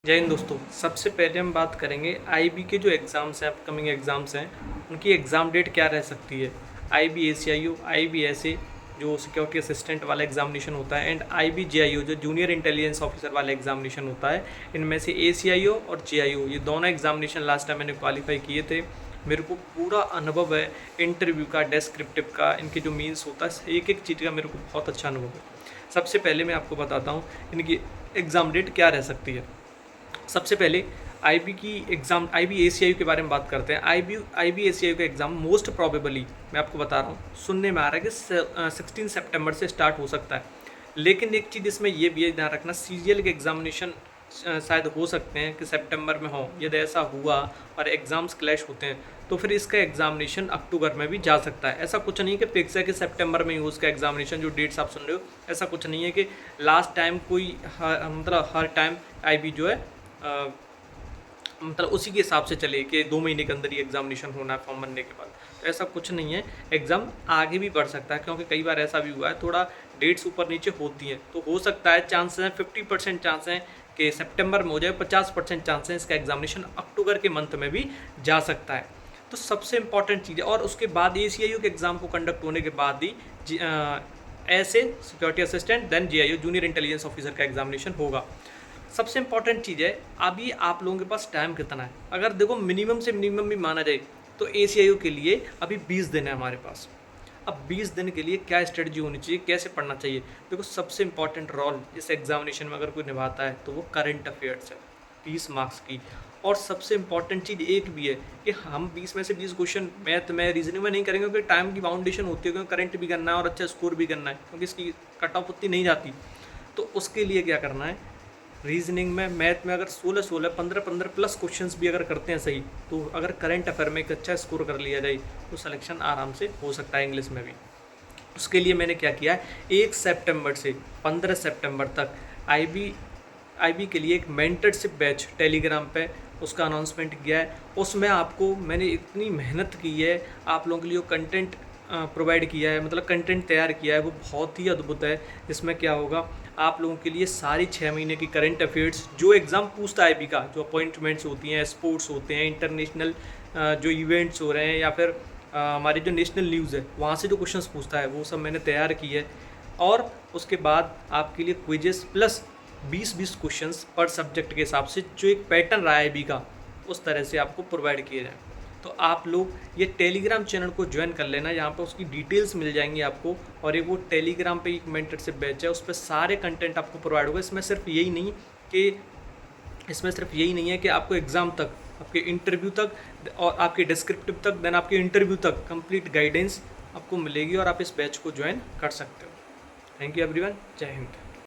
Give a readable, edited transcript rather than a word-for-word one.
जय हिंद दोस्तों। सबसे पहले हम बात करेंगे आईबी के जो एग्ज़ाम्स हैं, अपकमिंग एग्ज़ाम्स हैं, उनकी एग्ज़ाम डेट क्या रह सकती है। आईबी एसीआईओ, आईबी एसए जो सिक्योरिटी असिस्टेंट वाला एग्जामिनेशन होता है, एंड आईबी जेआईओ जो जूनियर इंटेलिजेंस ऑफिसर वाला एग्जामिनेशन होता है। इनमें से एसीआईओ और जेआईओ ये दोनों एग्जामिनेशन लास्ट टाइम मैंने क्वालिफाई किए थे। मेरे को पूरा अनुभव है इंटरव्यू का, डेस्क्रिप्टिव का, इनके जो मीन्स होता है, एक एक चीज़ का मेरे को बहुत अच्छा अनुभव है। सबसे पहले मैं आपको बताता हूँ इनकी एग्ज़ाम डेट क्या रह सकती है। सबसे पहले आईबी की एग्ज़ाम, आईबी एसीआईयू के बारे में बात करते हैं। आईबी एसीआईयू का एग्ज़ाम मोस्ट प्रोबेबली, मैं आपको बता रहा हूँ, सुनने में आ रहा है कि 16 सितंबर से स्टार्ट हो सकता है। लेकिन एक चीज़ इसमें ये भी है, ध्यान रखना, सीजीएल के एग्जामिनेशन शायद हो सकते हैं कि सितंबर में हो। यदि ऐसा हुआ और एग्ज़ाम्स क्लैश होते हैं तो फिर इसका एग्जामिनेशन अक्टूबर में भी जा सकता है। ऐसा कुछ नहीं है कि फिक्स है कि सितंबर में ही हो उसका एग्जामिनेशन। जो डेट्स आप सुन रहे हो, ऐसा कुछ नहीं है कि लास्ट टाइम कोई मतलब हर टाइम आईबी जो है मतलब उसी के हिसाब से चले कि 2 महीने के अंदर ही एग्जामिनेशन होना है फॉर्म भरने के बाद। तो ऐसा कुछ नहीं है, एग्ज़ाम आगे भी बढ़ सकता है, क्योंकि कई बार ऐसा भी हुआ है थोड़ा डेट्स ऊपर नीचे होती हैं। तो हो सकता है, चांसेस हैं 50% चांस हैं कि सितंबर में हो जाए, 50% चांस हैं इसका एग्जामिनेशन अक्टूबर के मंथ में भी जा सकता है। तो सबसे इंपॉर्टेंट चीज़ है। और उसके बाद एसीआईयू के एग्ज़ाम को कंडक्ट होने के बाद ही ऐसे security assistant then JIU junior intelligence officer का एग्जामिनेशन होगा। सबसे इंपॉर्टेंट चीज़ है, अभी आप लोगों के पास टाइम कितना है। अगर देखो मिनिमम से मिनिमम भी माना जाए तो एसीआईयू के लिए अभी 20 दिन है हमारे पास। अब 20 दिन के लिए क्या स्ट्रेटजी होनी चाहिए, कैसे पढ़ना चाहिए। देखो, सबसे इंपॉर्टेंट रोल इस एग्जामिनेशन में अगर कोई निभाता है तो वो करंट अफेयर्स है, 20 मार्क्स की। और सबसे इंपॉर्टेंट चीज़ एक भी है कि हम 20 में से 20 क्वेश्चन मैथ में, रीजनिंग में नहीं करेंगे, क्योंकि टाइम की बाउंडेशन होती है, क्योंकि करंट भी करना है और अच्छा स्कोर भी करना है, क्योंकि इसकी कट ऑफ उतनी नहीं जाती। तो उसके लिए क्या करना है, रीजनिंग में, मैथ में अगर 16 15 प्लस क्वेश्चंस भी अगर करते हैं सही, तो अगर करंट अफेयर में एक अच्छा स्कोर कर लिया जाए तो सिलेक्शन आराम से हो सकता है इंग्लिश में भी। उसके लिए मैंने क्या किया है, 1 सितंबर से 15 सितंबर तक आईबी के लिए एक मेंटरशिप बैच टेलीग्राम पे उसका अनाउंसमेंट किया है। उसमें आपको मैंने इतनी मेहनत की है, आप लोगों के लिए कंटेंट प्रोवाइड किया है, मतलब कंटेंट तैयार किया है, वो बहुत ही अद्भुत है। इसमें क्या होगा, आप लोगों के लिए सारी 6 महीने की करंट अफेयर्स जो एग्ज़ाम पूछता है आईबी का, जो अपॉइंटमेंट्स होती हैं, स्पोर्ट्स होते हैं, इंटरनेशनल जो इवेंट्स हो रहे हैं, या फिर हमारी जो नेशनल न्यूज़ है वहाँ से जो क्वेश्चंस पूछता है, वो सब मैंने तैयार की है। और उसके बाद आपके लिए क्विजेस प्लस 20-20 क्वेश्चंस पर सब्जेक्ट के हिसाब से, जो एक पैटर्न रहा है आईबी का, उस तरह से आपको प्रोवाइड किए जाए। तो आप लोग ये टेलीग्राम चैनल को ज्वाइन कर लेना, यहाँ पर उसकी डिटेल्स मिल जाएंगी आपको। और एक वो टेलीग्राम पे एक मेंटरशिप बैच है, उस पर सारे कंटेंट आपको प्रोवाइड होगा। इसमें सिर्फ यही नहीं है कि आपको एग्ज़ाम तक, आपके इंटरव्यू तक और आपके डिस्क्रिप्टिव तक, देन आपके इंटरव्यू तक कंप्लीट गाइडेंस आपको मिलेगी, और आप इस बैच को ज्वाइन कर सकते हो। Thank you everyone. जय हिंद।